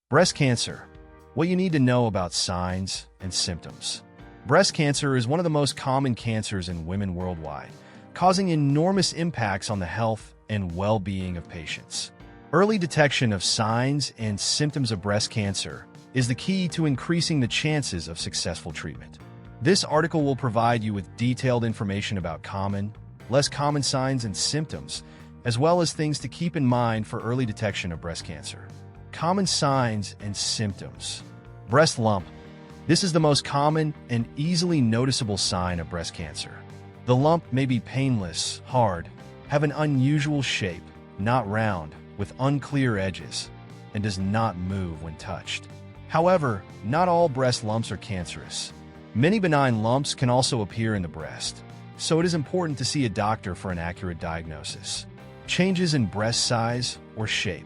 Breast cancer. What you need to know about signs and symptoms. Breast cancer is one of the most common cancers in women worldwide, causing enormous impacts on the health and well-being of patients. Early detection of signs and symptoms of breast cancer is the key to increasing the chances of successful treatment. This article will provide you with detailed information about common, less common signs and symptoms, as well as things to keep in mind for early detection of breast cancer. Common signs and symptoms. Breast lump. This is the most common and easily noticeable sign of breast cancer. The lump may be painless, hard, have an unusual shape, not round, with unclear edges, and does not move when touched. However, not all breast lumps are cancerous. Many benign lumps can also appear in the breast, so it is important to see a doctor for an accurate diagnosis. Changes in breast size or shape.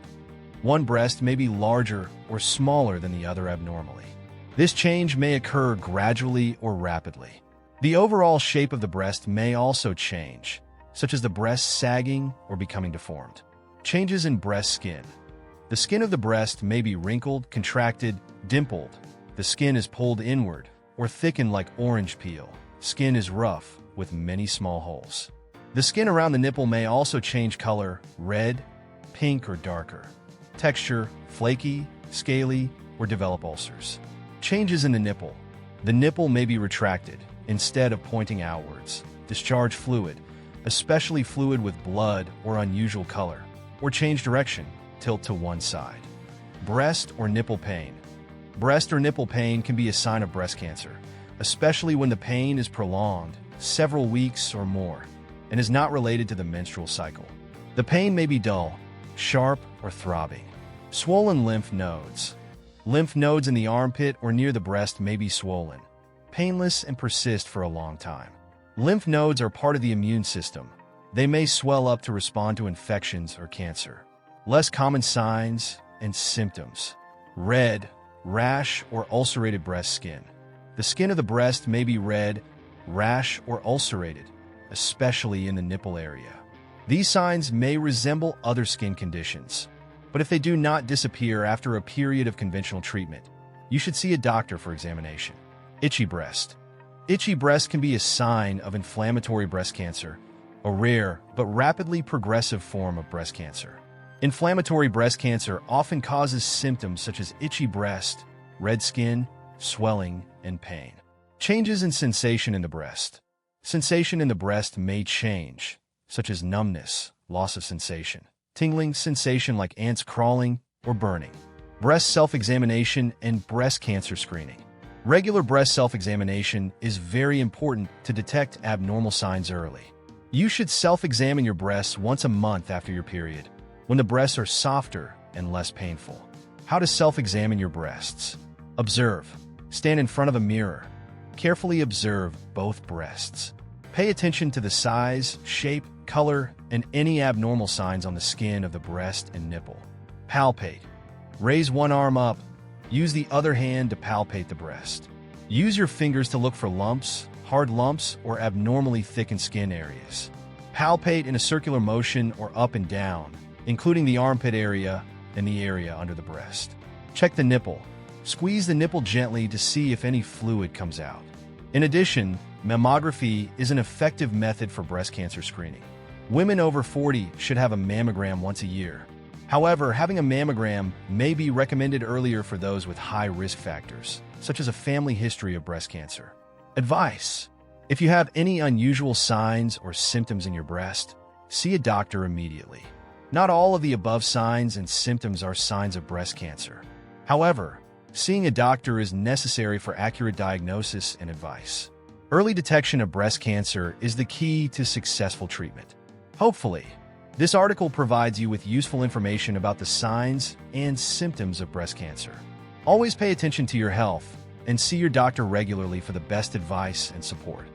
One breast may be larger or smaller than the other abnormally. This change may occur gradually or rapidly. The overall shape of the breast may also change, such as the breast sagging or becoming deformed. Changes in breast skin. The skin of the breast may be wrinkled, contracted, dimpled. The skin is pulled inward or thickened like orange peel. Skin is rough with many small holes. The skin around the nipple may also change color, red, pink, or darker. Texture, flaky, scaly, or develop ulcers. Changes in the nipple. The nipple may be retracted instead of pointing outwards. Discharge fluid, especially fluid with blood or unusual color, or change direction, tilt to one side. Breast or nipple pain. Breast or nipple pain can be a sign of breast cancer, especially when the pain is prolonged, several weeks or more, and is not related to the menstrual cycle. The pain may be dull, sharp, or throbbing. Swollen lymph nodes. Lymph nodes in the armpit or near the breast may be swollen, painless, and persist for a long time. Lymph nodes are part of the immune system. They may swell up to respond to infections or cancer. Less common signs and symptoms. Red, rash, or ulcerated breast skin. The skin of the breast may be red, rash, or ulcerated, especially in the nipple area. These signs may resemble other skin conditions, but if they do not disappear after a period of conventional treatment, you should see a doctor for examination. Itchy breast. Itchy breast can be a sign of inflammatory breast cancer, a rare but rapidly progressive form of breast cancer. Inflammatory breast cancer often causes symptoms such as itchy breast, red skin, swelling, and pain. Changes in sensation in the breast. Sensation in the breast may change, such as numbness, loss of sensation, tingling sensation like ants crawling, or burning. Breast self-examination and breast cancer screening. Regular breast self-examination is very important to detect abnormal signs early. You should self-examine your breasts once a month after your period, when the breasts are softer and less painful. How to self-examine your breasts. Observe. Stand in front of a mirror. Carefully observe both breasts. Pay attention to the size, shape, color, and any abnormal signs on the skin of the breast and nipple. Palpate. Raise one arm up. Use the other hand to palpate the breast. Use your fingers to look for lumps, hard lumps, or abnormally thickened skin areas. Palpate in a circular motion or up and down, including the armpit area and the area under the breast. Check the nipple. Squeeze the nipple gently to see if any fluid comes out. In addition, mammography is an effective method for breast cancer screening. Women over 40 should have a mammogram once a year. However, having a mammogram may be recommended earlier for those with high risk factors, such as a family history of breast cancer. Advice: if you have any unusual signs or symptoms in your breast, see a doctor immediately. Not all of the above signs and symptoms are signs of breast cancer. However, seeing a doctor is necessary for accurate diagnosis and advice. Early detection of breast cancer is the key to successful treatment. Hopefully, this article provides you with useful information about the signs and symptoms of breast cancer. Always pay attention to your health and see your doctor regularly for the best advice and support.